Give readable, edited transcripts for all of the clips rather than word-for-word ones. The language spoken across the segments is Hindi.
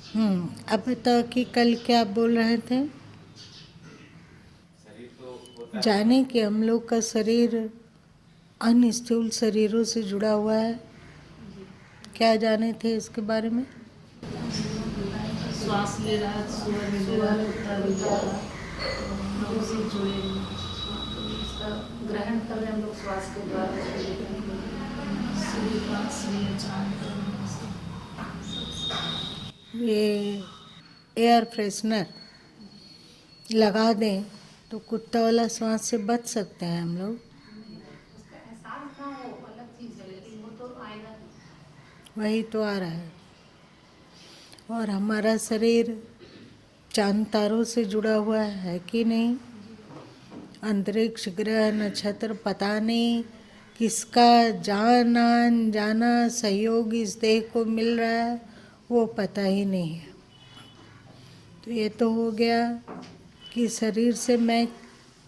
अब बताओ कि कल क्या बोल रहे थे। जाने कि हम लोग का शरीर अन्य स्थूल शरीरों से जुड़ा हुआ है। क्या जाने थे इसके बारे में। श्वास ले रहा है, सुअर ले रहा है, कुत्ता भी ले रहा है, हम लोग उसी जुड़े हैं। उसका ग्रहण कर रहे हैं हम लोग श्वास के द्वारा, सूर्य चांद ये एयर फ्रेशनर लगा दें तो कुत्ता वाला श्वास से बच सकते हैं हम लोग। वही तो आ रहा है। और हमारा शरीर चांद तारों से जुड़ा हुआ है कि नहीं। अंतरिक्ष ग्रह नक्षत्र पता नहीं किसका जाना सहयोग इस देह को मिल रहा है, वो पता ही नहीं है। तो ये तो हो गया कि शरीर से मैं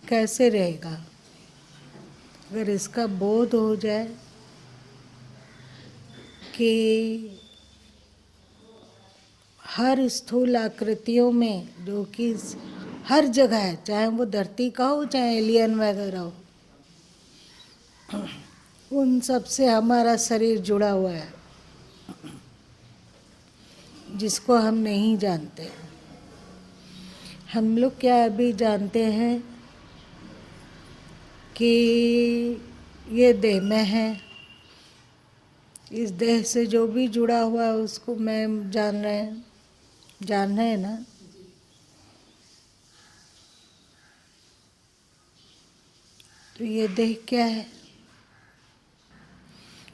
कैसे रहेगा। अगर इसका बोध हो जाए कि हर स्थूल आकृतियों में, जो कि हर जगह है, चाहे वो धरती का हो चाहे एलियन वगैरह हो, उन सब से हमारा शरीर जुड़ा हुआ है, जिसको हम नहीं जानते। हम लोग क्या अभी जानते हैं कि ये देह में है, इस देह से जो भी जुड़ा हुआ है उसको मैं जान रहे हैं ना। तो ये देह क्या है।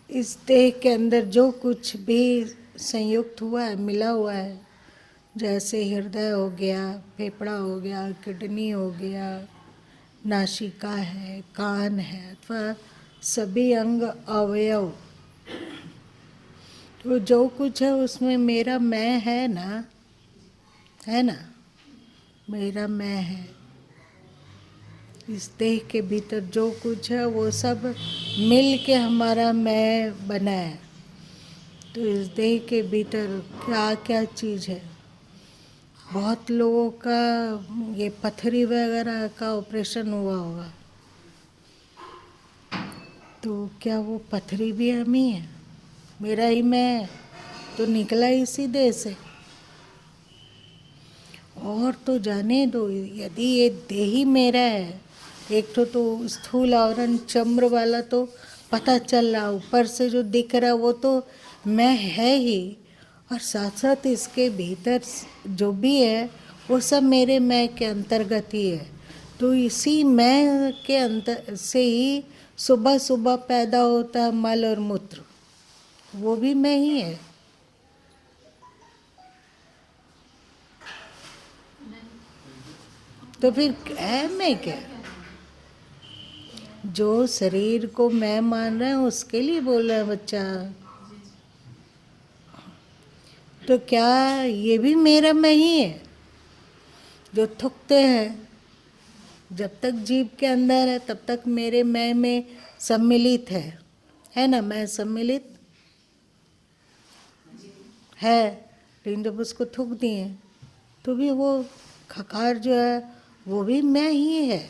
इस देह के अंदर जो कुछ भी संयुक्त हुआ है, मिला हुआ है, जैसे हृदय हो गया, फेफड़ा हो गया, किडनी हो गया, नासिका है, कान है, अथवा सभी अंग अवयव, तो जो कुछ है उसमें मेरा मैं है ना, मेरा मैं है। इस देह के भीतर जो कुछ है वो सब मिल के हमारा मैं बना है। तो इस देह के भीतर क्या क्या चीज़ है। बहुत लोगों का ये पथरी वगैरह का ऑपरेशन हुआ होगा, तो क्या वो पथरी भी हम ही है। मेरा ही मैं तो निकला इसी देह से। और तो जाने दो, यदि ये देह ही मेरा है, एक तो स्थूल आवरण चम्र वाला तो पता चल रहा, ऊपर से जो दिख रहा वो तो मैं है ही, और साथ साथ इसके भीतर जो भी है वो सब मेरे मैं के अंतर्गत ही है। तो इसी मैं के अंतर से ही सुबह सुबह पैदा होता है मल और मूत्र, वो भी मैं ही है। तो फिर है मैं क्या। जो शरीर को मैं मान रहा है उसके लिए बोल रहा है बच्चा। तो क्या ये भी मेरा मैं ही है। जो थूकते हैं, जब तक जीभ के अंदर है तब तक मेरे मैं में सम्मिलित है ना। मैं सम्मिलित है, लेकिन जब उसको थूक दिए तो भी वो खकार जो है वो भी मैं ही है।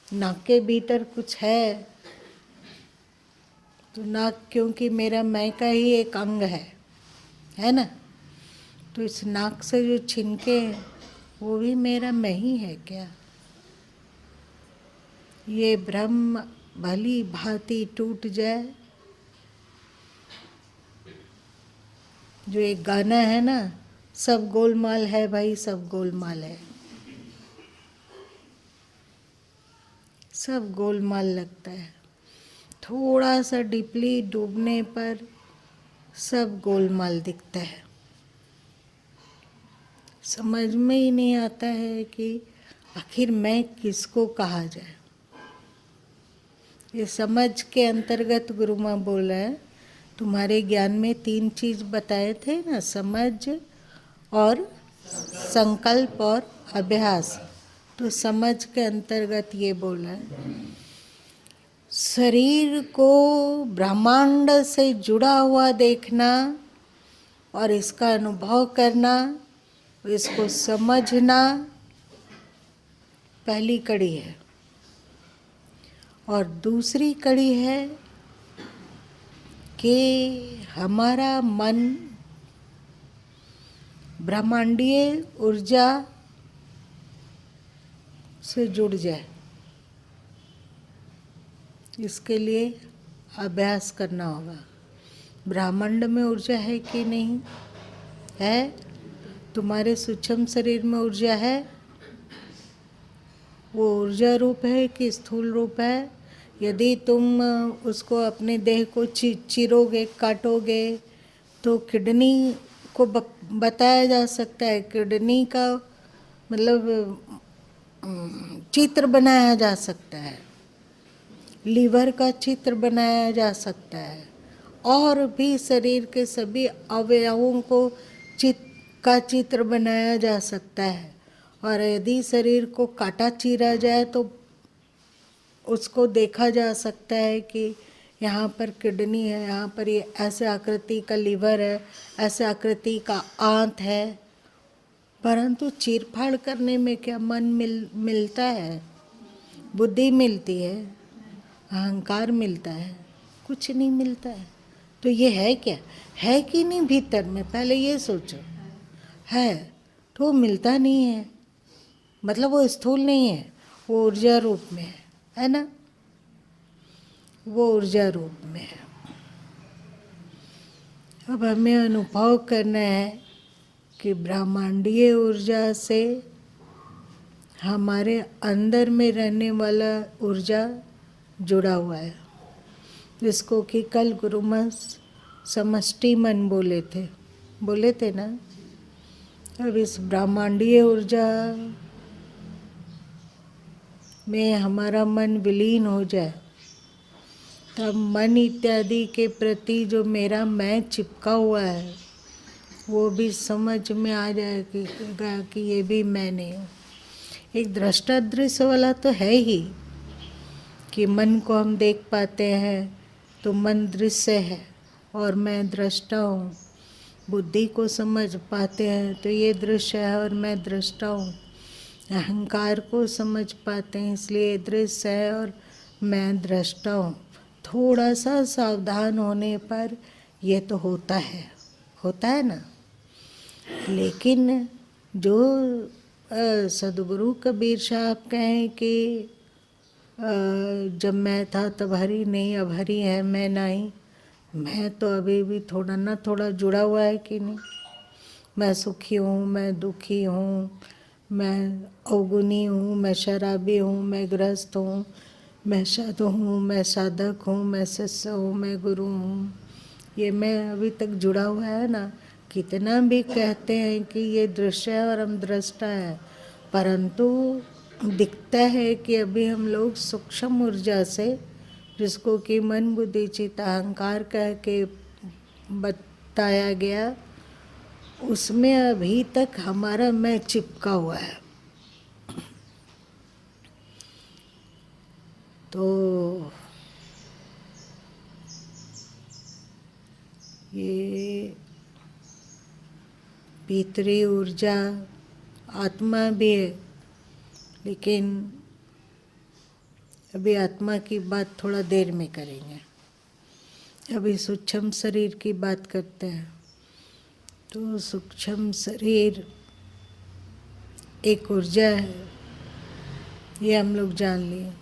नाक के भीतर कुछ है तो नाक क्योंकि मेरा मैं का ही एक अंग है ना। तो इस नाक से जो छिनके वो भी मेरा मैं ही है क्या। ये भ्रम भली भांति टूट जाए। जो एक गाना है ना, सब गोलमाल है भाई, सब गोलमाल है। सब गोलमाल लगता है। थोड़ा सा डीपली डूबने पर सब गोलमाल दिखता है। समझ में ही नहीं आता है कि आखिर मैं किसको कहा जाए। ये समझ के अंतर्गत गुरु माँ बोल रहे हैं, तुम्हारे ज्ञान में 3 चीज बताए थे ना, समझ और संकल्प और अभ्यास। तो समझ के अंतर्गत ये बोला है, शरीर को ब्रह्मांड से जुड़ा हुआ देखना और इसका अनुभव करना, इसको समझना पहली कड़ी है। और दूसरी कड़ी है कि हमारा मन ब्रह्मांडीय ऊर्जा से जुड़ जाए। इसके लिए अभ्यास करना होगा। ब्रह्मांड में ऊर्जा है कि नहीं है? तुम्हारे सूक्ष्म शरीर में ऊर्जा है? वो ऊर्जा रूप है कि स्थूल रूप है? यदि तुम उसको अपने देह को चीरोगे, काटोगे, तो किडनी को बताया जा सकता है। किडनी का मतलब चित्र बनाया जा सकता है, लीवर का चित्र बनाया जा सकता है, और भी शरीर के सभी अवयवों को का चित्र बनाया जा सकता है। और यदि शरीर को काटा चीरा जाए तो उसको देखा जा सकता है कि यहाँ पर किडनी है, यहाँ पर ये ऐसे आकृति का लीवर है, ऐसे आकृति का आंत है। परंतु चीरफाड़ करने में क्या मन मिलता है? बुद्धि मिलती है, अहंकार मिलता है? कुछ नहीं मिलता है। तो ये है क्या? है कि नहीं भीतर में? पहले ये सोचो। है तो वो मिलता नहीं है, मतलब वो स्थूल नहीं है, वो ऊर्जा रूप में है ना? वो ऊर्जा रूप में है। अब हमें अनुभव करना है कि ब्रह्मांडीय ऊर्जा से हमारे अंदर में रहने वाला ऊर्जा जुड़ा हुआ है, जिसको कि कल गुरुमस समष्टि मन बोले थे ना। अब इस ब्रह्मांडीय ऊर्जा में हमारा मन विलीन हो जाए, तब मन इत्यादि के प्रति जो मेरा मैं चिपका हुआ है वो भी समझ में आ जाएगा कि ये भी मैं नहीं हूँ। एक दृष्टा दृश्य वाला तो है ही कि मन को हम देख पाते हैं तो मन दृश्य है और मैं दृष्टा हूँ। बुद्धि को समझ पाते हैं तो ये दृश्य है और मैं दृष्टा हूँ। अहंकार को समझ पाते हैं इसलिए दृश्य है और मैं दृष्टा हूँ। थोड़ा सा सावधान होने पर ये तो होता है ना। लेकिन जो सदगुरु कबीर साहब कहें कि जब मैं था तब हरि नहीं, अब हरि है मैं नहीं, मैं तो अभी भी थोड़ा ना थोड़ा जुड़ा हुआ है कि नहीं। मैं सुखी हूँ, मैं दुखी हूँ, मैं अवगुणी हूँ, मैं शराबी हूँ, मैं गृहस्थ हूँ, मैं साधु हूँ, मैं साधक हूँ, मैं शिष्य हूँ, मैं गुरु हूँ। ये मैं अभी तक जुड़ा हुआ है ना। कितना भी कहते हैं कि ये दृश्य है और हम दृष्टा है, परंतु दिखता है कि अभी हम लोग सूक्ष्म ऊर्जा से, जिसको कि मन बुद्धि चित्त अहंकार कह के बताया गया, उसमें अभी तक हमारा मैं चिपका हुआ है। तो ये भीतरी ऊर्जा आत्मा भी है, लेकिन अभी आत्मा की बात थोड़ा देर में करेंगे। अभी सूक्ष्म शरीर की बात करते हैं। तो सूक्ष्म शरीर एक ऊर्जा है, ये हम लोग जान लिए।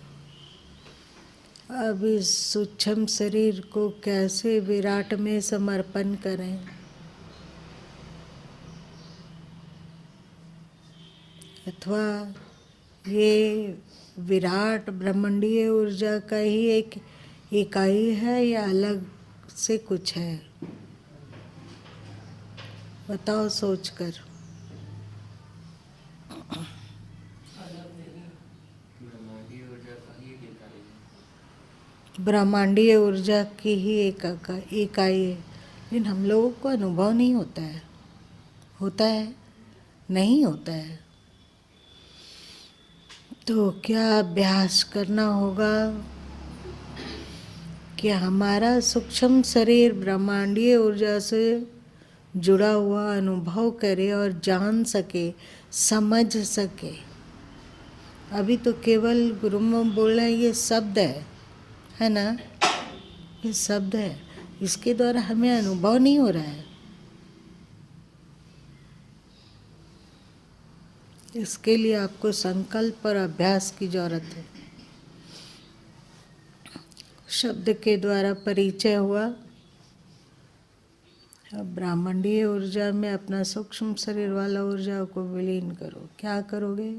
अब इस सूक्ष्म शरीर को कैसे विराट में समर्पण करें, अथवा ये विराट ब्रह्मांडीय ऊर्जा का ही एक इकाई है या अलग से कुछ है? बताओ सोचकर। ब्रह्मांडीय ऊर्जा की ही एक इकाई है, लेकिन हम लोगों को अनुभव नहीं होता है। होता है? नहीं होता है। तो क्या अभ्यास करना होगा कि हमारा सूक्ष्म शरीर ब्रह्मांडीय ऊर्जा से जुड़ा हुआ अनुभव करे और जान सके, समझ सके। अभी तो केवल गुरुमुख बोल रहे हैं, ये शब्द है ना, ये शब्द है, इसके द्वारा हमें अनुभव नहीं हो रहा है। इसके लिए आपको संकल्प और अभ्यास की जरूरत है। शब्द के द्वारा परिचय हुआ। अब ब्रह्मांडीय ऊर्जा में अपना सूक्ष्म शरीर वाला ऊर्जा को विलीन करो। क्या करोगे?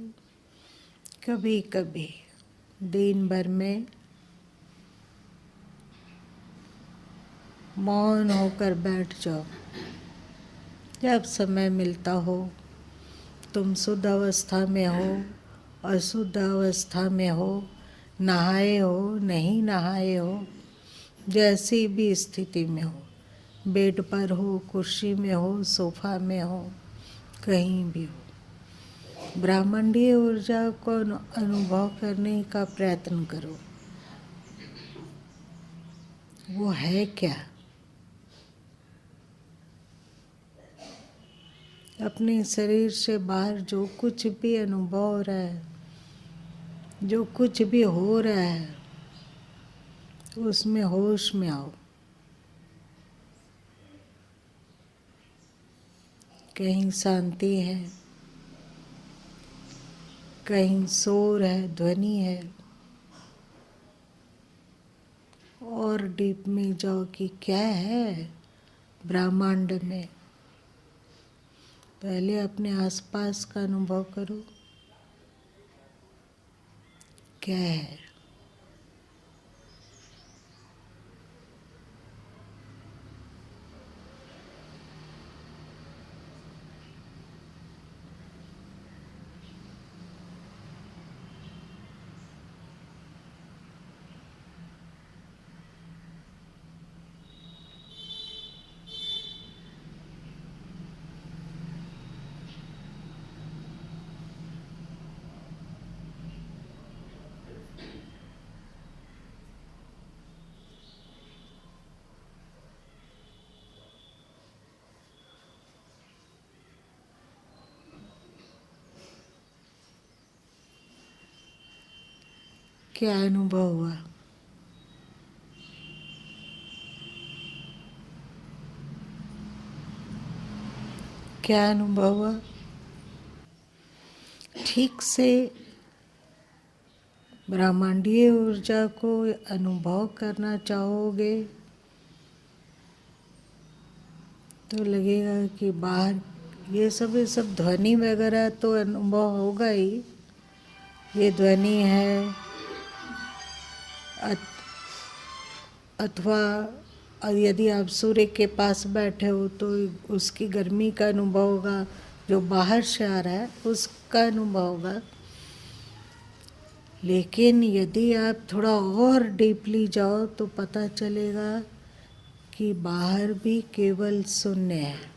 कभी कभी दिन भर में मौन होकर बैठ जाओ। जब समय मिलता हो, तुम शुद्ध अवस्था में हो, अशुद्ध अवस्था में हो, नहाए हो, नहीं नहाए हो, जैसी भी स्थिति में हो, बेड पर हो, कुर्सी में हो, सोफा में हो, कहीं भी हो, ब्रह्मांडीय ऊर्जा को अनुभव करने का प्रयत्न करो। वो है क्या? अपने शरीर से बाहर जो कुछ भी अनुभव हो रहा है, जो कुछ भी हो रहा है, उसमें होश में आओ। कहीं शांति है, कहीं शोर है, ध्वनि है, और डीप में जाओ कि क्या है ब्रह्मांड में। पहले अपने आसपास का अनुभव करो, क्या है। क्या अनुभव हुआ? क्या अनुभव हुआ? ठीक से ब्रह्मांडीय ऊर्जा को अनुभव करना चाहोगे तो लगेगा कि बाहर ये सब ध्वनि वगैरह तो अनुभव होगा ही। ये ध्वनि है, अथवा यदि आप सूर्य के पास बैठे हो तो उसकी गर्मी का अनुभव होगा, जो बाहर से आ रहा है उसका अनुभव होगा। लेकिन यदि आप थोड़ा और डीपली जाओ तो पता चलेगा कि बाहर भी केवल शून्य है।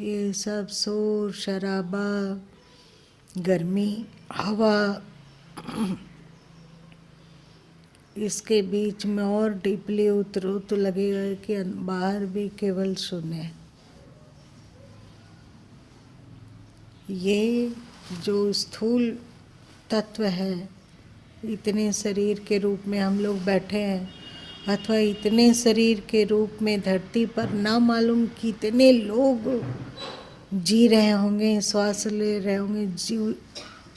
ये सब शोर शराबा, गर्मी, हवा, इसके बीच में और डीपली उतरो तो लगेगा कि बाहर भी केवल शून्य है। ये जो स्थूल तत्व है, इतने शरीर के रूप में हम लोग बैठे हैं, अथवा इतने शरीर के रूप में धरती पर ना मालूम कितने लोग जी रहे होंगे, श्वास ले रहे होंगे।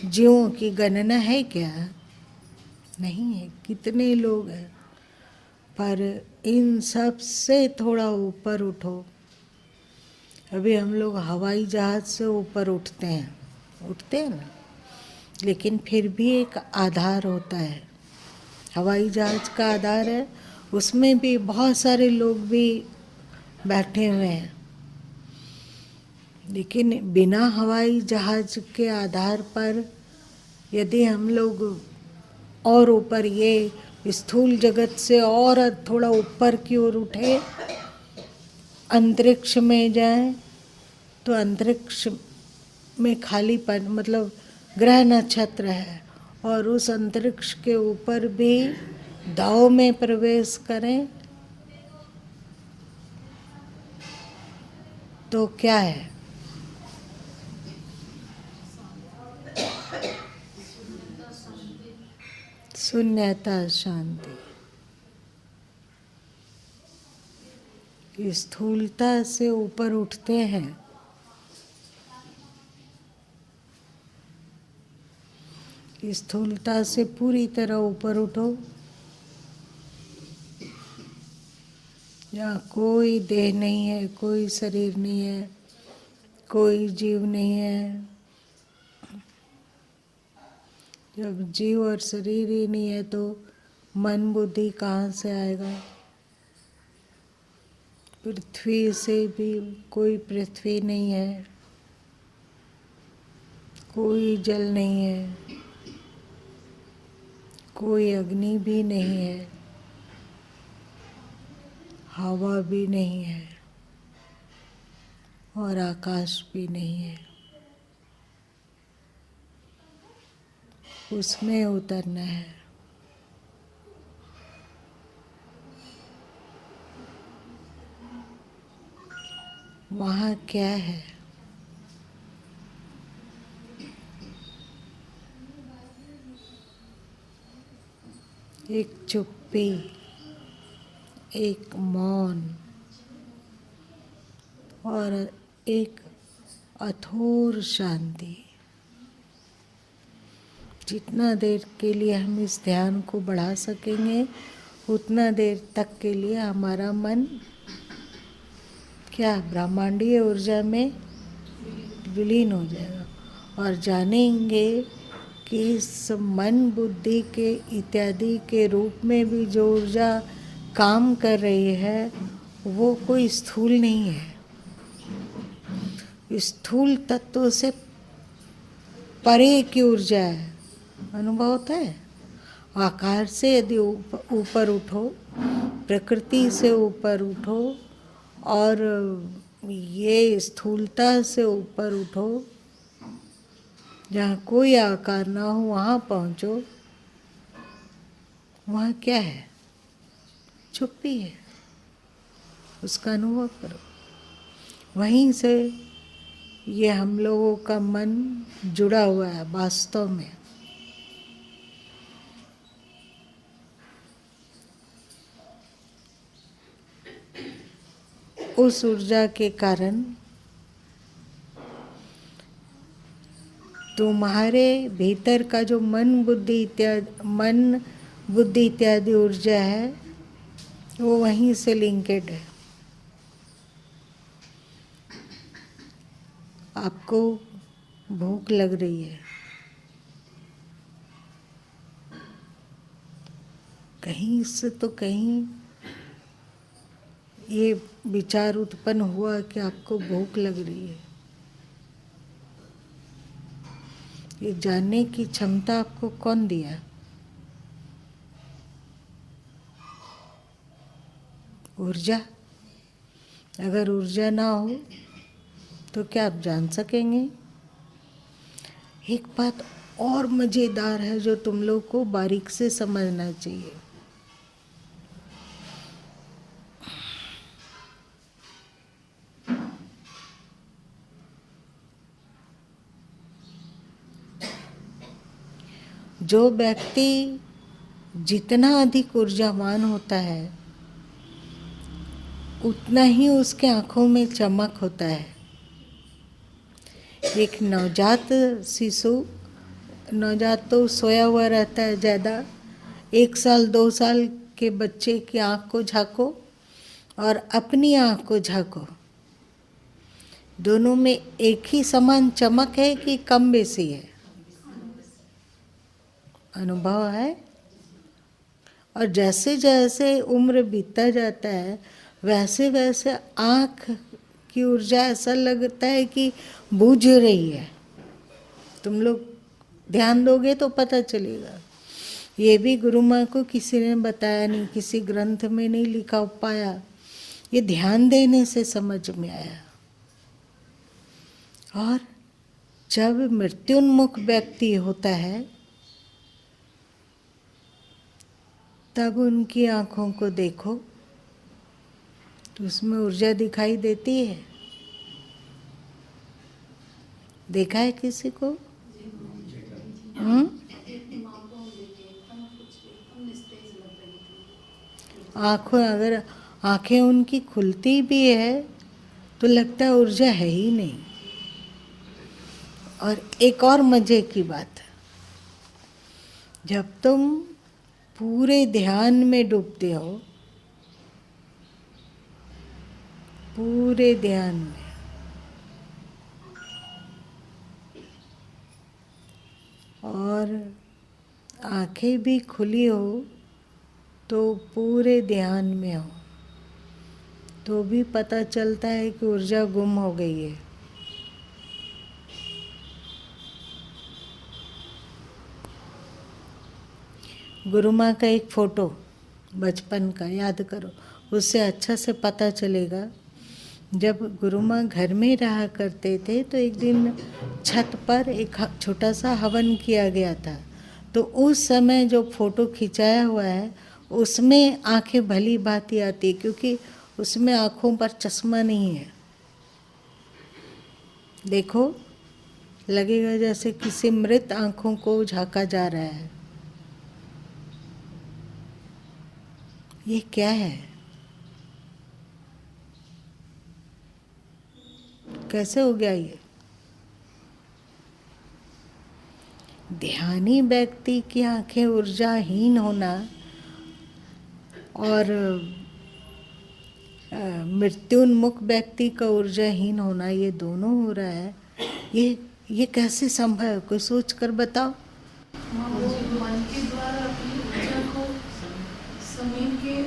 जीवों की गणना है क्या? नहीं है। कितने लोग हैं, पर इन सब से थोड़ा ऊपर उठो। अभी हम लोग हवाई जहाज से ऊपर उठते हैं ना, लेकिन फिर भी एक आधार होता है। हवाई जहाज का आधार है, उसमें भी बहुत सारे लोग भी बैठे हुए हैं। लेकिन बिना हवाई जहाज के आधार पर यदि हम लोग और ऊपर, ये स्थूल जगत से और थोड़ा ऊपर की ओर उठे, अंतरिक्ष में जाएं, तो अंतरिक्ष में खालीपन, मतलब ग्रह नक्षत्र है, और उस अंतरिक्ष के ऊपर भी दाव में प्रवेश करें तो क्या है? शून्यता, शांति। स्थूलता से ऊपर उठते हैं, स्थूलता से पूरी तरह ऊपर उठो। यहाँ कोई देह नहीं है, कोई शरीर नहीं है, कोई जीव नहीं है। जब जीव और शरीर ही नहीं है तो मन बुद्धि कहाँ से आएगा? पृथ्वी से भी कोई पृथ्वी नहीं है, कोई जल नहीं है, कोई अग्नि भी नहीं है, हवा भी नहीं है और आकाश भी नहीं है। उसमें उतरना है। वहाँ क्या है? एक चुप्पी, एक मौन और एक अथोर शांति। जितना देर के लिए हम इस ध्यान को बढ़ा सकेंगे उतना देर तक के लिए हमारा मन क्या ब्रह्मांडीय ऊर्जा में विलीन हो जाएगा और जानेंगे कि इस मन बुद्धि के इत्यादि के रूप में भी जो ऊर्जा काम कर रही है वो कोई स्थूल नहीं है। स्थूल तत्व से परे की ऊर्जा है। अनुभव होता है? आकार से यदि ऊपर उठो, प्रकृति से ऊपर उठो और ये स्थूलता से ऊपर उठो, जहाँ कोई आकार ना हो वहाँ पहुँचो। वहाँ क्या है? चुप्पी है। उसका अनुभव करो। वहीं से ये हम लोगों का मन जुड़ा हुआ है वास्तव में। उस ऊर्जा के कारण तुम्हारे भीतर का जो मन बुद्धि इत्यादि ऊर्जा है वो वहीं से लिंकेड है। आपको भूख लग रही है, कहीं से तो कहीं ये विचार उत्पन्न हुआ कि आपको भूख लग रही है। ये जानने की क्षमता आपको कौन दिया? ऊर्जा। अगर ऊर्जा ना हो तो क्या आप जान सकेंगे? एक बात और मज़ेदार है जो तुम लोग को बारीक से समझना चाहिए। जो व्यक्ति जितना अधिक ऊर्जावान होता है उतना ही उसके आँखों में चमक होता है। एक नवजात शिशु, नवजात तो सोया हुआ रहता है ज़्यादा। 1 साल 2 साल के बच्चे की आँख को झाँको और अपनी आँख को झाँको, दोनों में एक ही समान चमक है कि कम बेसी है? अनुभव है? और जैसे जैसे उम्र बीतता जाता है वैसे वैसे आँख की ऊर्जा ऐसा लगता है कि बुझ रही है। तुम लोग ध्यान दोगे तो पता चलेगा। ये भी गुरु माँ को किसी ने बताया नहीं, किसी ग्रंथ में नहीं लिखा पाया, ये ध्यान देने से समझ में आया। और जब मृत्युन्मुख व्यक्ति होता है तब उनकी आँखों को देखो तो उसमें ऊर्जा दिखाई देती है। देखा है किसी को? आँखों, अगर आँखें उनकी खुलती भी है तो लगता है ऊर्जा है ही नहीं। और एक और मजे की बात, जब तुम पूरे ध्यान में डूबते हो, पूरे ध्यान में, और आंखें भी खुली हो तो पूरे ध्यान में हो, तो भी पता चलता है कि ऊर्जा गुम हो गई है। गुरु माँ का एक फोटो बचपन का याद करो, उससे अच्छा से पता चलेगा। जब गुरु माँ घर में रहा करते थे तो एक दिन छत पर एक छोटा सा हवन किया गया था, तो उस समय जो फोटो खिंचाया हुआ है उसमें आंखें भली भांति आती, क्योंकि उसमें आँखों पर चश्मा नहीं है। देखो, लगेगा जैसे किसी मृत आँखों को झांका जा रहा है। ये क्या है? कैसे हो गया ये? ध्यानी व्यक्ति की आंखें ऊर्जाहीन होना और मृत्युन्मुख व्यक्ति का ऊर्जाहीन होना, ये दोनों हो रहा है। ये कैसे संभव है? कोई सोच कर बताओ। मन के द्वारा अपनी ऊर्जा को समेट के,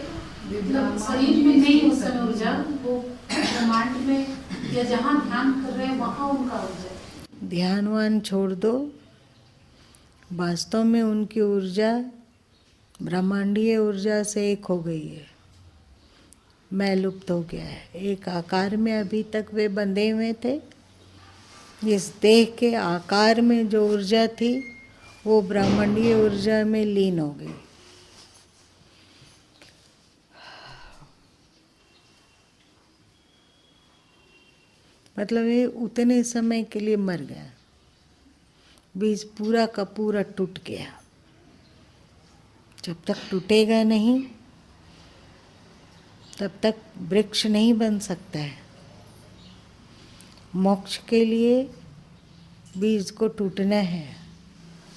मतलब शरीर में नहीं उस समय ऊर्जा, वो ब्रह्मांड में या जहाँ ध्यान कर रहे हैं वहाँ उनका ऊर्जा। ध्यानवान छोड़ दो, वास्तव में उनकी ऊर्जा ब्रह्मांडीय ऊर्जा से एक हो गई है, मैं लुप्त हो गया है। एक आकार में अभी तक वे बंधे हुए थे। इस देह के आकार में जो ऊर्जा थी वो ब्रह्मांडीय ऊर्जा में लीन हो गई। मतलब ये उतने समय के लिए मर गया, बीज पूरा का पूरा टूट गया। जब तक टूटेगा नहीं तब तक वृक्ष नहीं बन सकता है। मोक्ष के लिए बीज को टूटना है,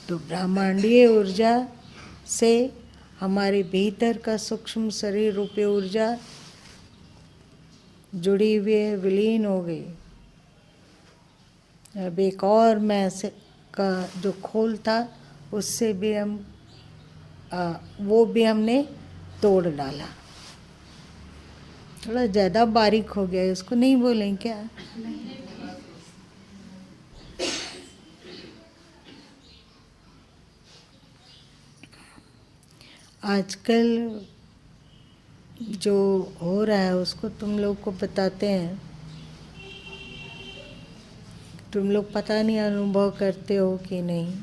तो ब्रह्मांडीय ऊर्जा से हमारे भीतर का सूक्ष्म शरीर रूपी ऊर्जा जुड़ी हुई है, विलीन हो गई। अब एक और मैं से का जो खोल था उससे भी हम वो भी हमने तोड़ डाला। थोड़ा ज़्यादा बारीक हो गया, इसको नहीं बोलें क्या? आजकल जो हो रहा है उसको तुम लोग को बताते हैं, तुम लोग पता नहीं अनुभव करते हो कि नहीं,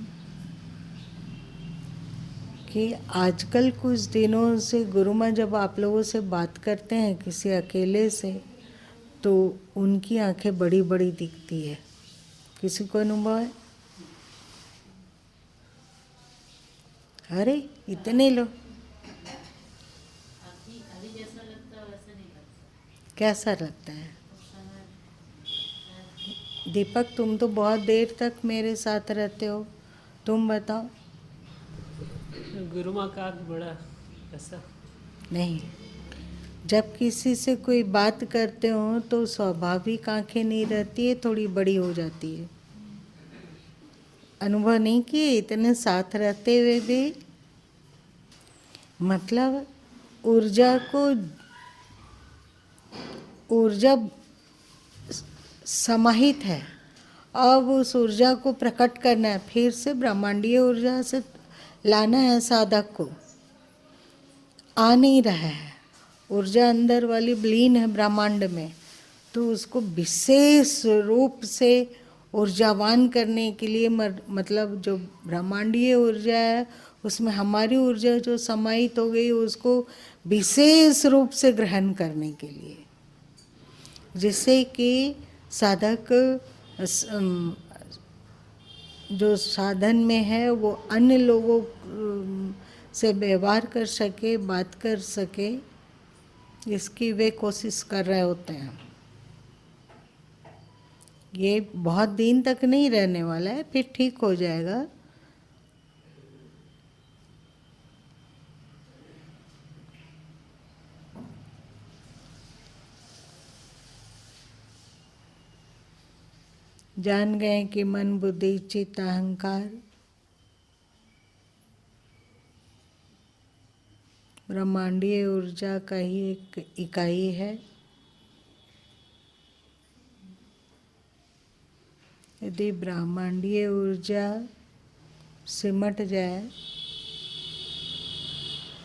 कि आजकल कुछ दिनों से गुरु माँ जब आप लोगों से बात करते हैं किसी अकेले से, तो उनकी आंखें बड़ी बड़ी दिखती है। किसी को अनुभव है? अरे इतने लोग, कैसा लगता है? दीपक, तुम तो बहुत देर तक मेरे साथ रहते हो, तुम बताओ। गुरु माँ का आँख बड़ा ऐसा नहीं, जब किसी से कोई बात करते हो तो स्वाभाविक आंखें नहीं रहती है, थोड़ी बड़ी हो जाती है। अनुभव नहीं किए इतने साथ रहते हुए भी? मतलब ऊर्जा समाहित है, अब उस ऊर्जा को प्रकट करना है, फिर से ब्रह्मांडीय ऊर्जा से लाना है साधक को। आ नहीं रहा है, ऊर्जा अंदर वाली विलीन है ब्रह्मांड में, तो उसको विशेष रूप से ऊर्जावान करने के लिए मतलब जो ब्रह्मांडीय ऊर्जा है उसमें हमारी ऊर्जा जो समाहित हो गई उसको विशेष रूप से ग्रहण करने के लिए, जिससे कि साधक जो साधन में है वो अन्य लोगों से व्यवहार कर सके, बात कर सके, इसकी वे कोशिश कर रहे होते हैं। ये बहुत दिन तक नहीं रहने वाला है, फिर ठीक हो जाएगा। जान गए कि मन, बुद्धि, चित्त, अहंकार ब्रह्मांडीय ऊर्जा का ही एक इकाई है। यदि ब्रह्मांडीय ऊर्जा सिमट जाए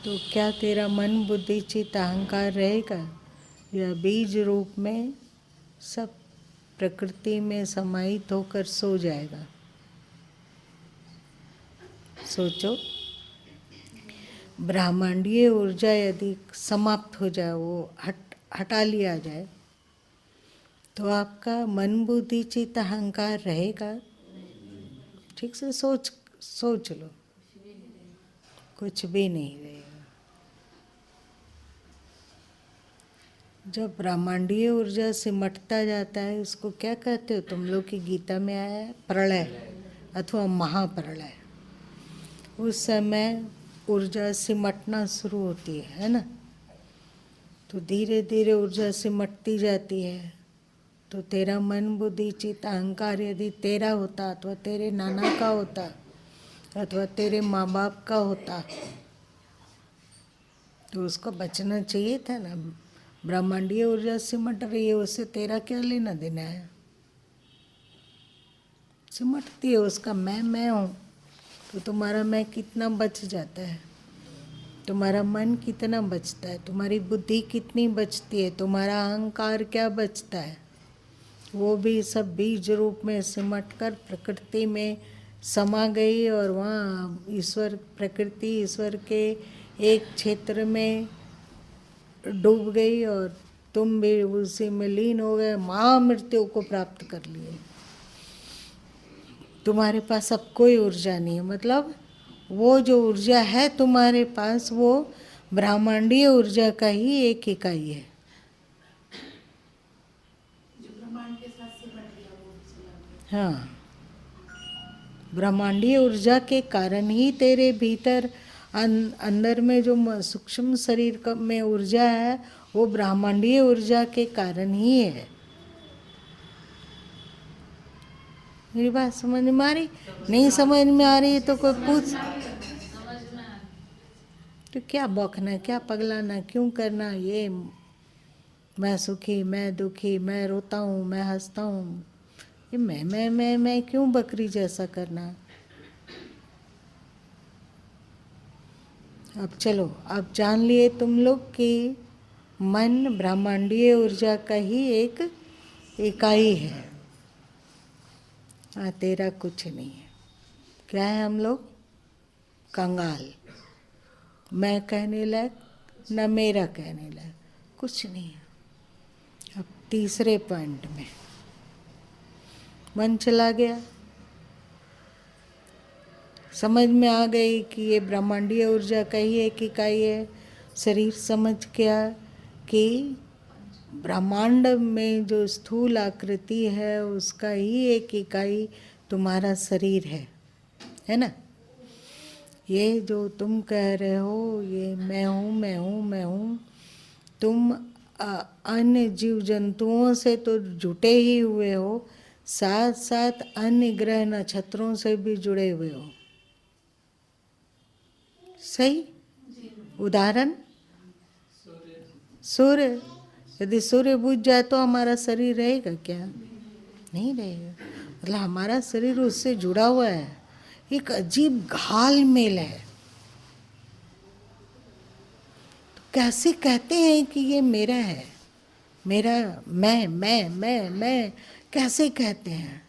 तो क्या तेरा मन, बुद्धि, चित्त, अहंकार रहेगा, या बीज रूप में सब प्रकृति में समाहित होकर सो जाएगा? सोचो, ब्रह्मांडीय ऊर्जा यदि समाप्त हो जाए, वो हटा लिया जाए, तो आपका मन, बुद्धि, चित्त, अहंकार रहेगा? ठीक से सोच लो, कुछ भी नहीं रहेगा। जब ब्रह्मांडीय ऊर्जा सिमटता जाता है, इसको क्या कहते हो तुम लोग की गीता में आया है? प्रलय अथवा महाप्रलय। उस समय ऊर्जा सिमटना शुरू होती है ना? तो धीरे धीरे ऊर्जा सिमटती जाती है। तो तेरा मन, बुद्धि, चित्त, अहंकार यदि तेरा होता, अथवा तेरे नाना का होता, अथवा तेरे माँ बाप का होता, तो उसको बचना चाहिए था ना। ब्रह्मांडीय ऊर्जा सिमट रही है, उससे तेरा क्या लेना देना है? सिमटती है, उसका मैं हूँ, तो तुम्हारा मैं कितना बच जाता है, तुम्हारा मन कितना बचता है, तुम्हारी बुद्धि कितनी बचती है, तुम्हारा अहंकार क्या बचता है, वो भी सब बीज रूप में सिमट कर प्रकृति में समा गई, और वहाँ ईश्वर, प्रकृति ईश्वर के एक क्षेत्र में डूब गई, और तुम भी उसी में लीन हो गए, महामृत्यु को प्राप्त कर लिए। तुम्हारे पास अब कोई ऊर्जा नहीं है। मतलब वो जो ऊर्जा है तुम्हारे पास, वो ब्रह्मांडीय ऊर्जा का ही एक इकाई है। जो ब्रह्मांड के साथ सिमट गया वो चला गया। हाँ, ब्रह्मांडीय ऊर्जा के कारण ही तेरे भीतर अंदर में जो सूक्ष्म शरीर में ऊर्जा है, वो ब्रह्मांडीय ऊर्जा के कारण ही है। मेरी बात समझ में आ रही? नहीं समझ में आ रही है तो कोई पूछ, तो क्या बौखना, क्या पगलाना, क्यों करना ये मैं सुखी, मैं दुखी, मैं रोता हूँ, मैं हंसता हूँ, ये मैं क्यों बकरी जैसा करना? अब चलो, अब जान लिए तुम लोग कि मन ब्रह्मांडीय ऊर्जा का ही एक इकाई है। तेरा कुछ नहीं है। क्या है हम लोग? कंगाल, मैं कहने लायक, न मेरा कहने लायक, कुछ नहीं है। अब तीसरे पॉइंट में मन चला गया, समझ में आ गई कि ये ब्रह्मांडीय ऊर्जा का ही एक इकाई है। शरीर समझ गया कि ब्रह्मांड में जो स्थूल आकृति है उसका ही एक इकाई तुम्हारा शरीर है ना? ये जो तुम कह रहे हो, ये मैं हूँ, मैं हूँ, मैं हूँ, तुम अन्य जीव जंतुओं से तो जुटे ही हुए हो, साथ साथ अन्य ग्रह नक्षत्रों से भी जुड़े हुए हो। सही? उदाहरण, सूर्य। यदि सूर्य बुझ जाए तो हमारा शरीर रहेगा क्या? नहीं रहेगा। मतलब हमारा शरीर उससे जुड़ा हुआ है, एक अजीब घाल मेल है। तो कैसे कहते हैं कि ये मेरा है, मेरा मैं कैसे कहते हैं?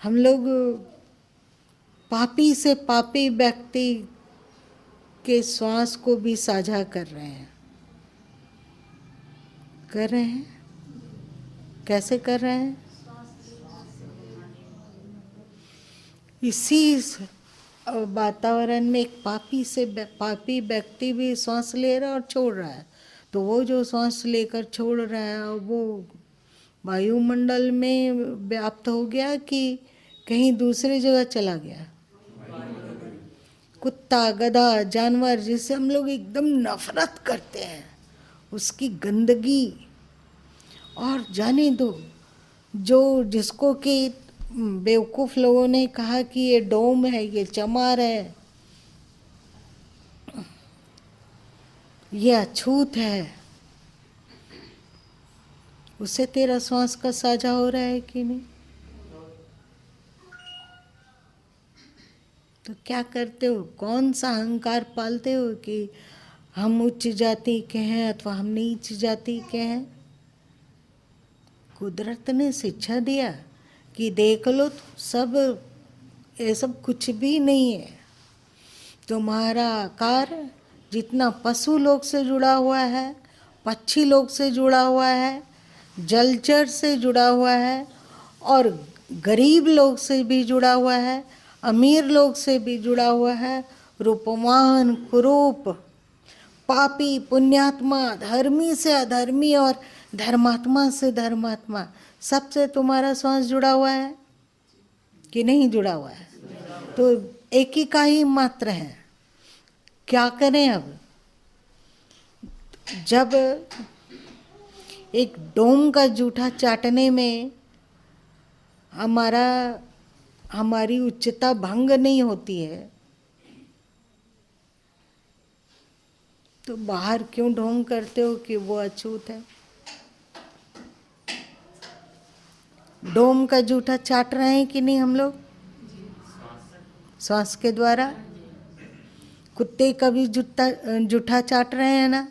हम लोग पापी से पापी व्यक्ति के श्वास को भी साझा कर रहे हैं। कर रहे हैं? कैसे कर रहे हैं? इसी वातावरण में एक पापी व्यक्ति भी श्वास ले रहा है और छोड़ रहा है। तो वो जो श्वास लेकर छोड़ रहा है वो वायुमंडल में व्याप्त हो गया कि कहीं दूसरी जगह चला गया। कुत्ता, गधा, जानवर जिससे हम लोग एकदम नफरत करते हैं, उसकी गंदगी, और जाने दो जिसको कि बेवकूफ़ लोगों ने कहा कि ये डोम है, ये चमार है, ये अछूत है, उससे तेरा श्वास का साझा हो रहा है कि नहीं? तो क्या करते हो? कौन सा अहंकार पालते हो कि हम उच्च जाति के हैं अथवा हम नीच जाति के हैं? कुदरत ने शिक्षा दिया कि देख लो सब, ये सब कुछ भी नहीं है। तुम्हारा आकार जितना पशु लोग से जुड़ा हुआ है, पक्षी लोग से जुड़ा हुआ है, जलचर से जुड़ा हुआ है, और गरीब लोग से भी जुड़ा हुआ है, अमीर लोग से भी जुड़ा हुआ है, रूपवान, कुरूप, पापी, पुण्यात्मा, धर्मी से अधर्मी और धर्मात्मा से धर्मात्मा, सबसे तुम्हारा श्वास जुड़ा हुआ है कि नहीं जुड़ा हुआ है? तो एक ही का ही मात्र है। क्या करें अब? जब एक डोम का जूठा चाटने में हमारी उच्चता भंग नहीं होती है, तो बाहर क्यों ढोंग करते हो कि वो अछूत है? डोम का जूठा चाट रहे हैं कि नहीं हम लोग? श्वास के द्वारा। कुत्ते का भी जूठा चाट रहे हैं ना,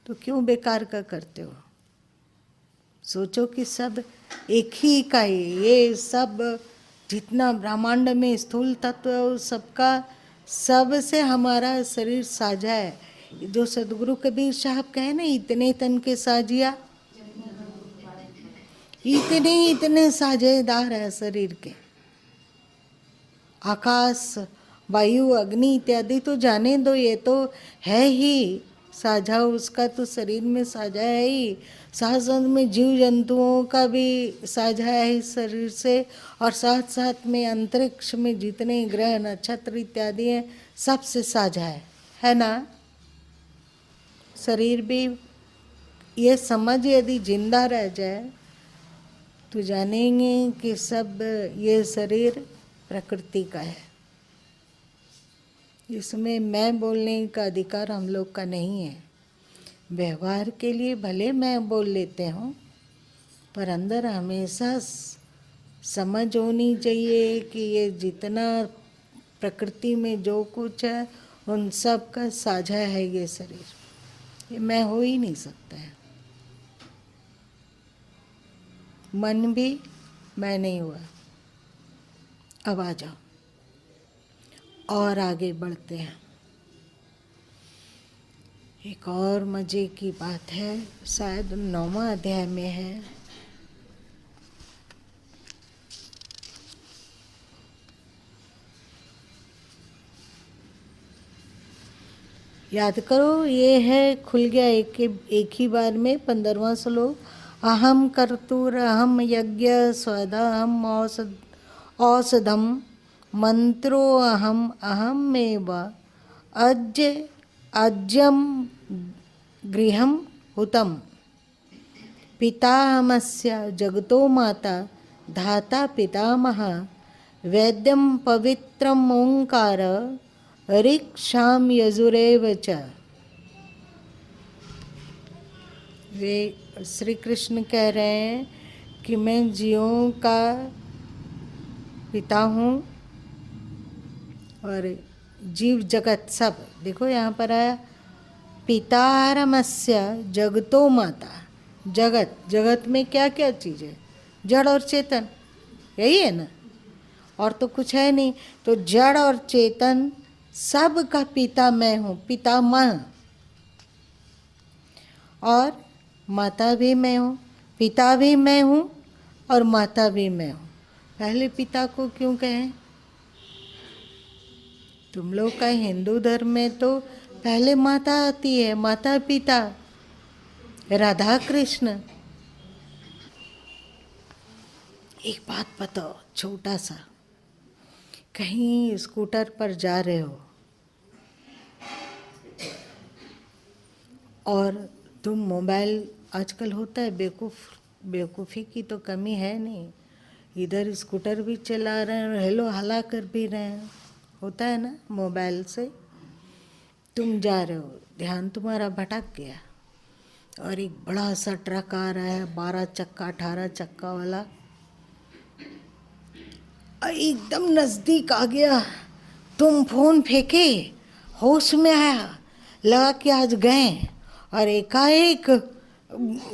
तो क्यों बेकार का करते हो? सोचो कि सब एक ही का है, ये सब जितना ब्रह्मांड में स्थूल तत्व है उस सबका, सबसे हमारा शरीर साझा है। जो सदगुरु कबीर साहब कहे ना, इतने तन के साजिया, इतने साझेदार है शरीर के। आकाश, वायु, अग्नि इत्यादि तो जाने दो, ये तो है ही साझा, उसका तो शरीर में साझा है ही। साथ साथ में जीव जंतुओं का भी साझा है इस शरीर से, और साथ साथ में अंतरिक्ष में जितने ग्रह नक्षत्र इत्यादि हैं सबसे साझा है ना? शरीर भी ये समझ यदि जिंदा रह जाए तो जानेंगे कि सब ये शरीर प्रकृति का है। इसमें मैं बोलने का अधिकार हम लोग का नहीं है। व्यवहार के लिए भले मैं बोल लेते हूँ, पर अंदर हमेशा समझ होनी चाहिए कि ये जितना प्रकृति में जो कुछ है उन सब का साझा है ये शरीर। ये मैं हो ही नहीं सकता है। मन भी मैं नहीं हुआ। अब आ जाओ और आगे बढ़ते हैं। एक और मजे की बात है, शायद 9वां अध्याय में है। याद करो, ये है खुल गया एक ही बार में 15वां श्लोक। अहम कर्तुर अहम यज्ञ स्वदहम औषधम मंत्रो अहम अहमेव अज्यम गृहम हुतम पितामहस्य जगतो माता धाता पितामह वैद्यम पवित्रम ओंकार ऋक्षाम यजुरेव च। वे श्री कृष्ण कह रहे हैं कि मैं जीवों का पिता हूँ और जीव जगत सब। देखो यहाँ पर आया पितारमस्य जगतो माता। जगत में क्या क्या चीज़ है? जड़ और चेतन, यही है ना। और तो कुछ है नहीं। तो जड़ और चेतन सब का पिता मैं हूँ, पितामह। और माता भी मैं हूँ, पिता भी मैं हूँ और माता भी मैं हूँ। पहले पिता को क्यों कहें? तुम लोग का हिंदू धर्म में तो पहले माता आती है, माता पिता, राधा कृष्ण। एक बात बताओ, छोटा सा, कहीं स्कूटर पर जा रहे हो और तुम मोबाइल, आजकल होता है, बेवकूफ़ी की तो कमी है नहीं, इधर स्कूटर भी चला रहे हैं और हेलो हला कर भी रहे हैं, होता है ना मोबाइल से। तुम जा रहे हो, ध्यान तुम्हारा भटक गया और एक बड़ा सा ट्रक आ रहा है, 12 चक्का 18 चक्का वाला, एकदम नज़दीक आ गया। तुम फोन फेंके, होश में आया, लगा कि आज गए, और एकाएक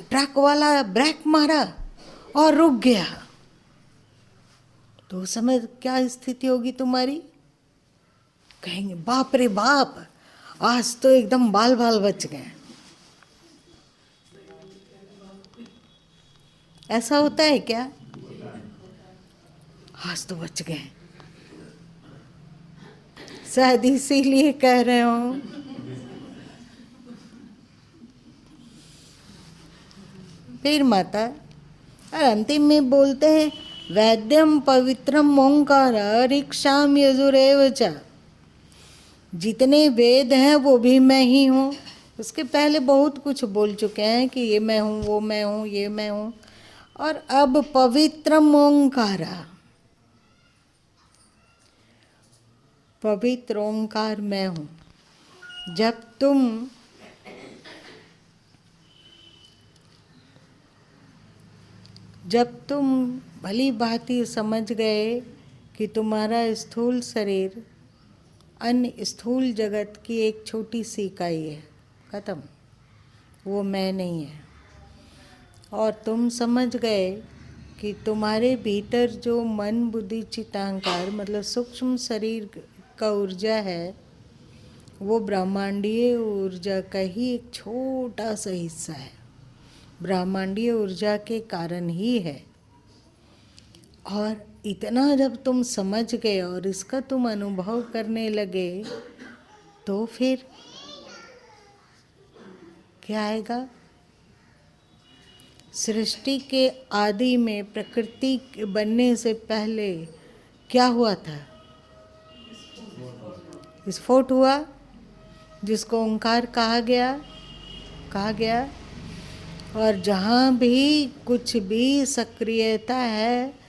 ट्रक वाला ब्रेक मारा और रुक गया। तो उस समय क्या स्थिति होगी तुम्हारी? कहेंगे बाप रे बाप, आज तो एकदम बाल बाल बच गए। ऐसा होता है क्या? आज तो बच गए। शायद इसीलिए कह रहे हो। फिर माता और अंतिम में बोलते हैं वैद्यम पवित्रम ओंकार ऋक्षाम यजुरेव च। जितने वेद हैं वो भी मैं ही हूँ। उसके पहले बहुत कुछ बोल चुके हैं कि ये मैं हूँ, वो मैं हूँ, ये मैं हूँ। और अब पवित्रम ओंकार, पवित्र ओंकार मैं हूँ। जब तुम भली भांति समझ गए कि तुम्हारा स्थूल शरीर अन्य स्थूल जगत की एक छोटी सी इकाई है, खत्म, वो मैं नहीं है, और तुम समझ गए कि तुम्हारे भीतर जो मन बुद्धि चित्ताहंकार मतलब सूक्ष्म शरीर का ऊर्जा है, वो ब्रह्मांडीय ऊर्जा का ही एक छोटा सा हिस्सा है, ब्रह्मांडीय ऊर्जा के कारण ही है। और इतना जब तुम समझ गए और इसका तुम अनुभव करने लगे, तो फिर क्या आएगा? सृष्टि के आदि में प्रकृति बनने से पहले क्या हुआ था? विस्फोट हुआ, जिसको ओंकार कहा गया। और जहाँ भी कुछ भी सक्रियता है,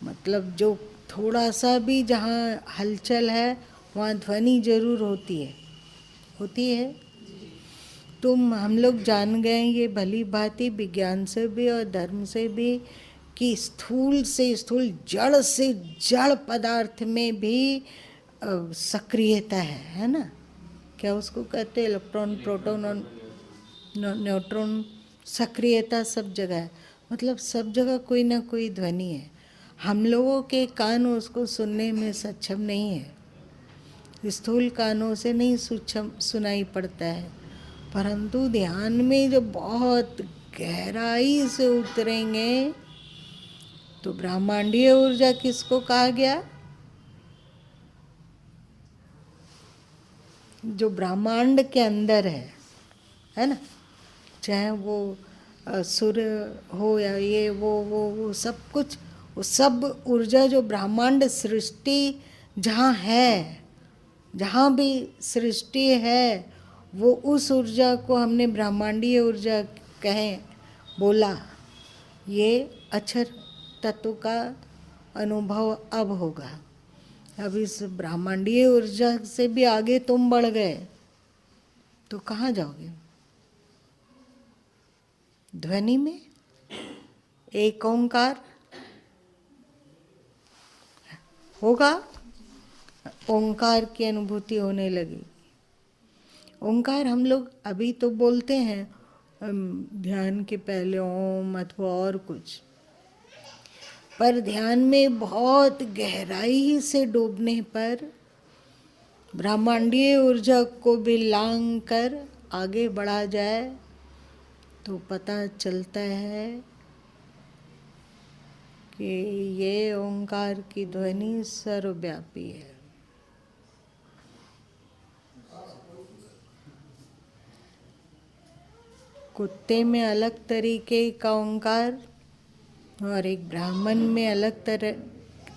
मतलब जो थोड़ा सा भी जहाँ हलचल है, वहाँ ध्वनि जरूर होती है। हम लोग जान गए ये भली भांति विज्ञान से भी और धर्म से भी कि स्थूल से स्थूल, जड़ से जड़ पदार्थ में भी सक्रियता है ना? क्या उसको कहते हैं? इलेक्ट्रॉन, प्रोटॉन और न्यूट्रॉन, सक्रियता सब जगह है। मतलब सब जगह कोई ना कोई ध्वनि है। हम लोगों के कान उसको सुनने में सक्षम नहीं है, स्थूल कानों से नहीं सुनाई पड़ता है, परंतु ध्यान में जो बहुत गहराई से उतरेंगे तो ब्रह्मांडीय ऊर्जा किसको कहा गया? जो ब्रह्मांड के अंदर है ना? चाहे वो सूर्य हो या ये वो सब कुछ, वो सब ऊर्जा जो ब्रह्मांड सृष्टि जहाँ है, जहाँ भी सृष्टि है, वो उस ऊर्जा को हमने ब्रह्मांडीय ऊर्जा बोला। ये अक्षर तत्व का अनुभव अब होगा। अब इस ब्रह्मांडीय ऊर्जा से भी आगे तुम बढ़ गए तो कहाँ जाओगे? ध्वनि में एक ओंकार होगा, ओंकार की अनुभूति होने लगी। ओंकार हम लोग अभी तो बोलते हैं ध्यान के पहले ओम अथवा और कुछ, पर ध्यान में बहुत गहराई से डूबने पर ब्रह्मांडीय ऊर्जा को भी लांग कर आगे बढ़ा जाए तो पता चलता है कि ये ओंकार की ध्वनि सर्वव्यापी है। कुत्ते में अलग तरीके का ओंकार और एक ब्राह्मण में अलग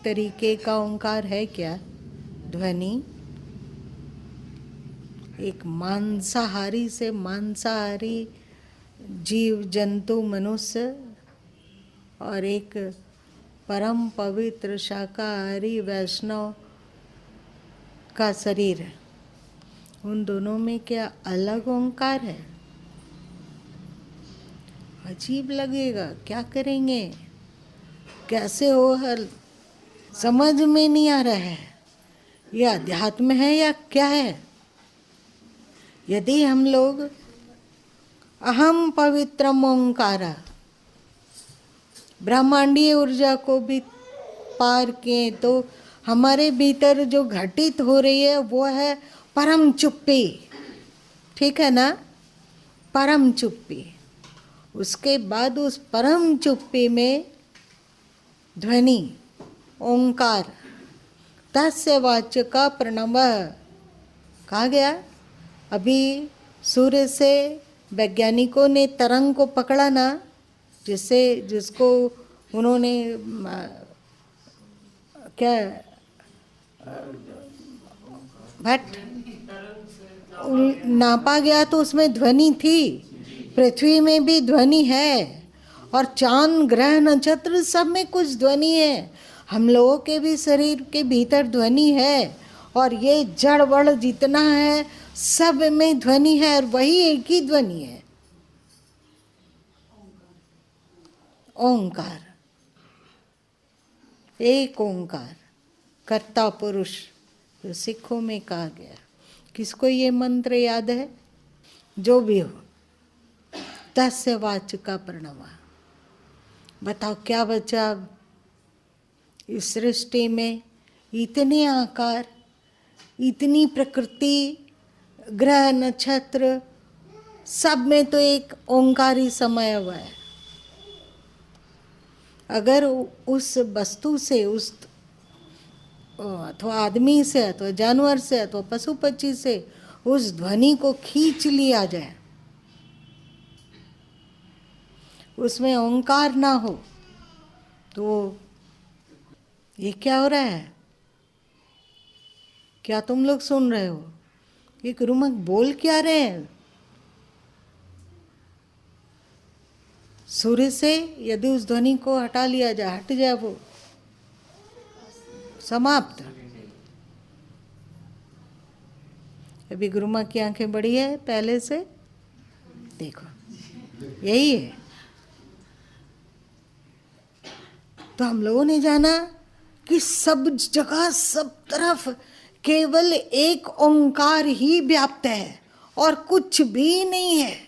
तरीके का ओंकार है क्या? ध्वनि एक मांसाहारी से मांसाहारी जीव जंतु मनुष्य और एक परम पवित्र शाकाहारी वैष्णव का शरीर है, उन दोनों में क्या अलग ओंकार है? अजीब लगेगा। क्या करेंगे, कैसे हो हल, समझ में नहीं आ रहा है। ये अध्यात्म है या क्या है? यदि हम लोग अहम पवित्रम ओंकारा ब्रह्मांडीय ऊर्जा को भी पार किए तो हमारे भीतर जो घटित हो रही है वो है परम चुप्पी। ठीक है ना? परम चुप्पी। उसके बाद उस परम चुप्पी में ध्वनि ओंकार तस्य वाच्यका प्रणव कहा गया। अभी सूर्य से वैज्ञानिकों ने तरंग को पकड़ा ना, जिसको उन्होंने क्या नापा गया तो उसमें ध्वनि थी। पृथ्वी में भी ध्वनि है और चांद ग्रह नक्षत्र सब में कुछ ध्वनि है। हम लोगों के भी शरीर के भीतर ध्वनि है और ये जड़ वड़ जितना है सब में ध्वनि है और वही एक ही ध्वनि है, ओंकार। एक ओंकार कर्ता पुरुष जो सिखों में कहा गया। किसको ये मंत्र याद है? जो भी हो, तस्य वाचका प्रणवा। बताओ क्या बचा अब? इस सृष्टि में इतने आकार, इतनी प्रकृति, ग्रह नक्षत्र, सब में तो एक ओंकार ही समाया हुआ है। अगर उस वस्तु से, उस अथवा आदमी से अथवा जानवर से अथवा पशु पक्षी से उस ध्वनि को खींच लिया जाए, उसमें ओंकार ना हो तो ये क्या हो रहा है? क्या तुम लोग सुन रहे हो? ये गुरुमुख बोल क्या रहे हैं? सूर्य से यदि उस ध्वनि को हटा लिया जाए, हट जाए, वो समाप्त। अभी गुरुमुख की आंखें बड़ी है पहले से, देखो यही है। तो हम लोगों ने जाना कि सब जगह सब तरफ केवल एक ओंकार ही व्याप्त है और कुछ भी नहीं है।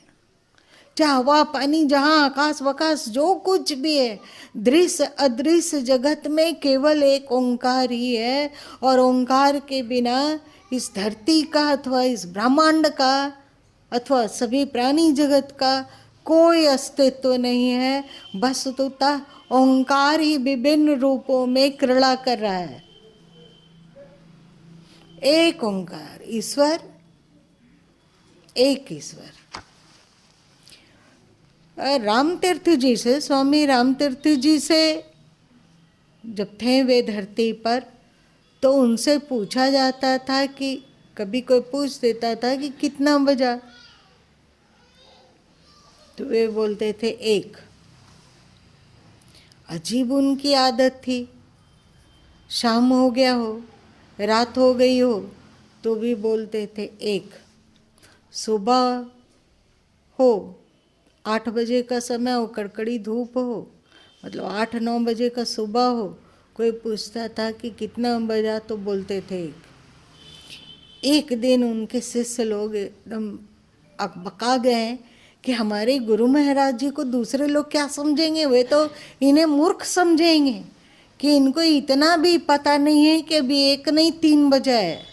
चाहे हवा पानी, जहाँ आकाश वकाश जो कुछ भी है, दृश्य अदृश्य जगत में केवल एक ओंकार ही है। और ओंकार के बिना इस धरती का अथवा इस ब्रह्मांड का अथवा सभी प्राणी जगत का कोई अस्तित्व नहीं है। वस्तुतः ओंकार ही विभिन्न रूपों में क्रीड़ा कर रहा है। एक ओंकार ईश्वर, एक ईश्वर। रामतीर्थ जी से, स्वामी रामतीर्थ जी से जब थे वे धरती पर, तो उनसे पूछा जाता था कि कभी कोई पूछ देता था कि कितना बजा, तो वे बोलते थे एक। अजीब उनकी आदत थी। शाम हो गया हो, रात हो गई हो, तो भी बोलते थे एक। सुबह हो, 8 बजे का समय हो, कड़कड़ी धूप हो, मतलब 8-9 बजे का सुबह हो, कोई पूछता था कि कितना बजा, तो बोलते थे एक। दिन उनके शिष्य लोग एकदम अकबका गए कि हमारे गुरु महाराज जी को दूसरे लोग क्या समझेंगे, वे तो इन्हें मूर्ख समझेंगे। कि इनको इतना भी पता नहीं है कि अभी 1 नहीं 3 बजा है।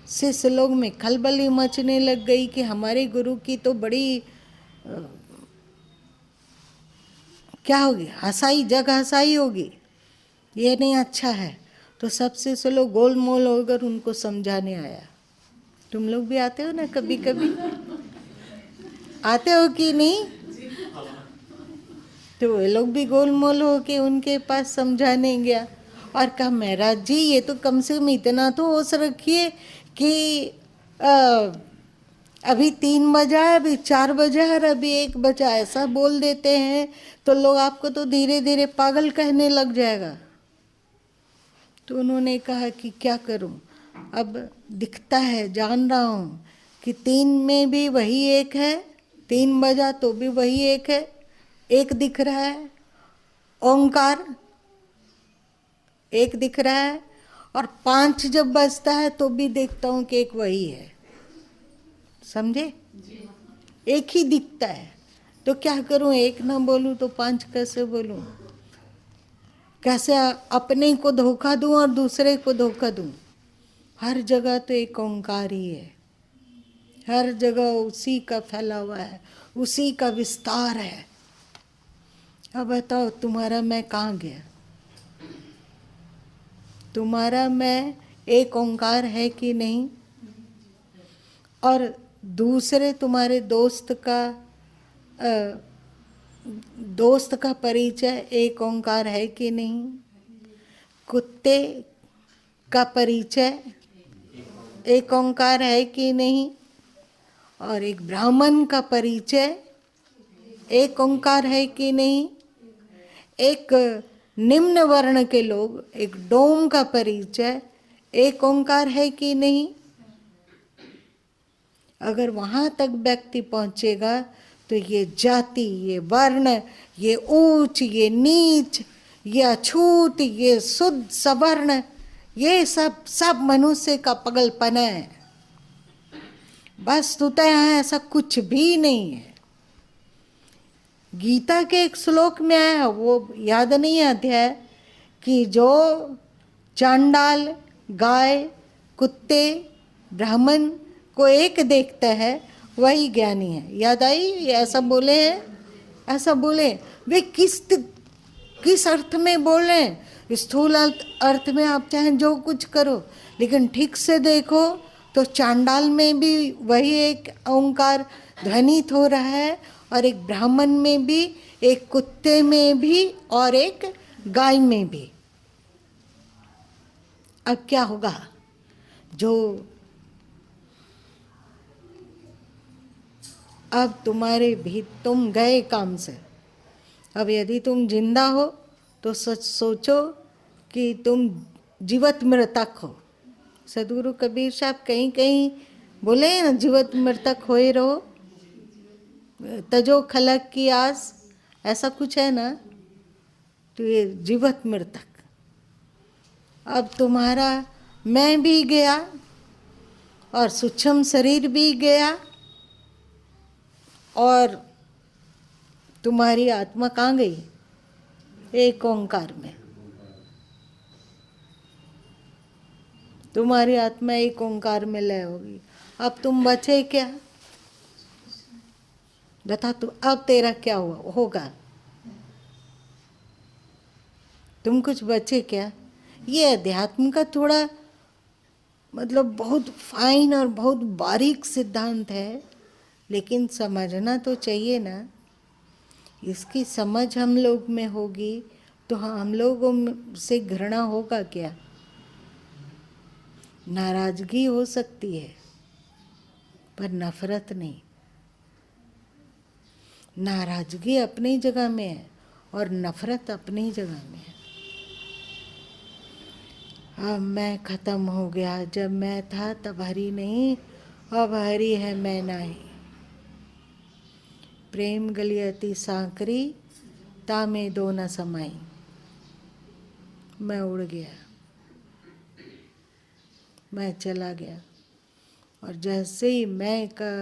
शिष्य लोग में खलबली मचने लग गई कि हमारे गुरु की तो बड़ी क्या होगी, हंसाई, जग हंसाई होगी, ये नहीं अच्छा है। तो सबसे से लोग गोल मोल होकर उनको समझाने आया। तुम लोग भी आते हो ना कभी कभी, आते हो कि नहीं? तो वे लोग भी गोल मोल हो के उनके पास समझाने गया और कहा महाराज जी ये तो कम से कम इतना तो होश रखिए कि अभी 3 बजा है, अभी 4 बजा है और अभी 1 बजा, ऐसा बोल देते हैं तो लोग आपको तो धीरे धीरे पागल कहने लग जाएगा। तो उन्होंने कहा कि क्या करूं, अब दिखता है, जान रहा हूं कि 3 में भी वही 1 है, 3 बजा तो भी वही 1 है, 1 दिख रहा है, ओंकार 1 दिख रहा है, और 5 जब बजता है तो भी देखता हूं कि 1 वही है। समझे? 1 ही दिखता है तो क्या करूं, 1 ना बोलूं तो 5 कैसे बोलूं? कैसे अपने को धोखा दूं और दूसरे को धोखा दूं? हर जगह तो एक ओंकार ही है, हर जगह उसी का फैला हुआ है, उसी का विस्तार है। अब बताओ तुम्हारा मैं कहाँ गया? तुम्हारा मैं एक ओंकार है कि नहीं? और दूसरे तुम्हारे दोस्त का परिचय एक ओंकार है कि नहीं? कुत्ते का परिचय एक ओंकार है कि नहीं? और एक ब्राह्मण का परिचय एक ओंकार है कि नहीं? एक निम्न वर्ण के लोग, एक डोम का परिचय एक ओंकार है कि नहीं? अगर वहां तक व्यक्ति पहुंचेगा तो ये जाति, ये वर्ण, ये ऊंच, ये नीच, ये अछूत, ये शुद्ध सवर्ण, ये सब मनुष्य का पगलपना है। वस्तुतः यहाँ ऐसा कुछ भी नहीं है। गीता के एक श्लोक में आया, वो याद नहीं अध्याय, कि जो चांडाल, गाय, कुत्ते, ब्राह्मण को एक देखता है वही ज्ञानी है। याद आई? ऐसा बोले हैं, ऐसा बोले। वे किस अर्थ में बोल रहे हैं? स्थूल अर्थ में आप चाहें जो कुछ करो, लेकिन ठीक से देखो तो चांडाल में भी वही एक ओंकार ध्वनित हो रहा है, और एक ब्राह्मण में भी, एक कुत्ते में भी, और एक गाय में भी। अब क्या होगा? जो अब तुम्हारे भी, तुम गए काम से, अब यदि तुम जिंदा हो तो सोचो कि तुम जीवत मृतक हो। सदगुरु कबीर साहब कहीं कहीं बोले ना, जीवत मृतक होए रहो, तजो खलक की आस, ऐसा कुछ है ना। तो ये जीवत मृतक, अब तुम्हारा मैं भी गया और सूक्ष्म शरीर भी गया, और तुम्हारी आत्मा कहाँ गई? एक ओंकार में। तुम्हारी आत्मा एक ओंकार में लय होगी। अब तुम बचे क्या? बता तू, अब तेरा क्या होगा? तुम कुछ बचे क्या? ये अध्यात्म का थोड़ा मतलब बहुत फाइन और बहुत बारीक सिद्धांत है, लेकिन समझना तो चाहिए ना। इसकी समझ हम लोग में होगी तो हम लोगों से घृणा होगा क्या? नाराजगी हो सकती है, पर नफरत नहीं। नाराजगी अपनी जगह में है और नफरत अपनी जगह में है। अब मैं खत्म हो गया, जब मैं था तब हरि नहीं, अब हरि है मैं नहीं। प्रेम गलियती सांकरी, तामे दो न समाई। मैं उड़ गया, मैं चला गया, और जैसे ही मैं का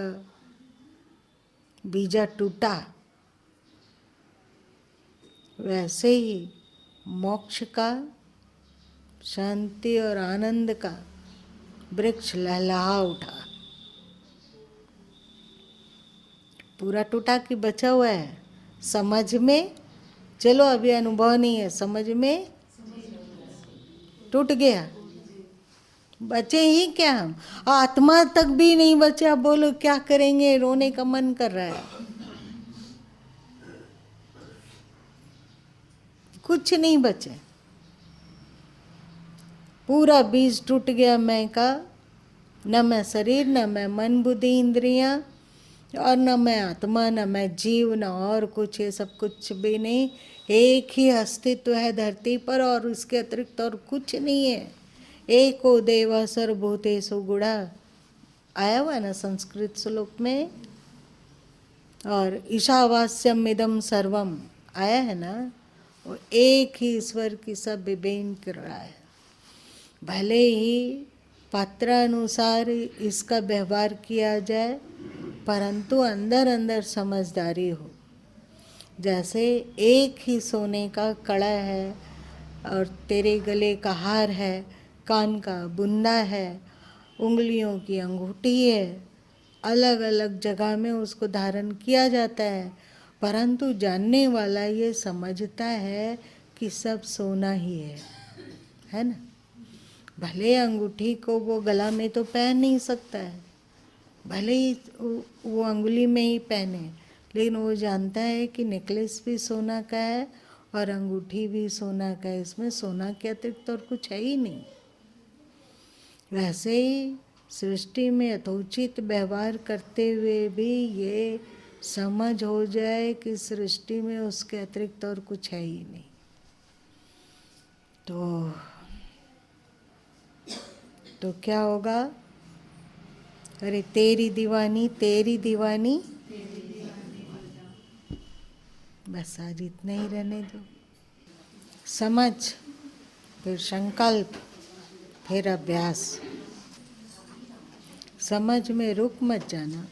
बीजा टूटा, वैसे ही मोक्ष का, शांति और आनंद का वृक्ष लहलहा उठा। पूरा टूटा कि बचा हुआ है? समझ में, चलो अभी अनुभव नहीं है, समझ में टूट गया, बचे ही क्या हम? आत्मा तक भी नहीं बचा, बोलो क्या करेंगे? रोने का मन कर रहा है। कुछ नहीं बचे, पूरा बीज टूट गया मैं का। न मैं शरीर, न मैं मन बुद्धि इंद्रियां, और न मैं आत्मा, न मैं जीव, न और कुछ, ये सब कुछ भी नहीं। एक ही अस्तित्व है धरती पर और उसके अतिरिक्त और कुछ नहीं है। एको देवा सर्वभूतेषु गुणा, आया हुआ है ना संस्कृत श्लोक में। और ईशावास्यम इदम सर्वम आया है ना। वो एक ही ईश्वर की सब विभिन्न कर रहा है। भले ही पात्रानुसार इसका व्यवहार किया जाए, परंतु अंदर अंदर समझदारी हो। जैसे एक ही सोने का कड़ा है और तेरे गले का हार है, कान का बुंदा है, उंगलियों की अंगूठी है, अलग अलग जगह में उसको धारण किया जाता है, परंतु जानने वाला ये समझता है कि सब सोना ही है ना। भले अंगूठी को वो गला में तो पहन नहीं सकता है, भले ही वो अंगुली में ही पहने, लेकिन वो जानता है कि नेकलेस भी सोना का है और अंगूठी भी सोना का है, इसमें सोना के अतिरिक्त और कुछ है ही नहीं। वैसे ही सृष्टि में यथोचित व्यवहार करते हुए भी ये समझ हो जाए कि सृष्टि में उसके अतिरिक्त और कुछ है ही नहीं, तो क्या होगा? अरे तेरी दीवानी, तेरी दीवानी, बस आज इतना ही रहने दो। समझ, फिर संकल्प, फिर अभ्यास। समझ में रुक मत जाना,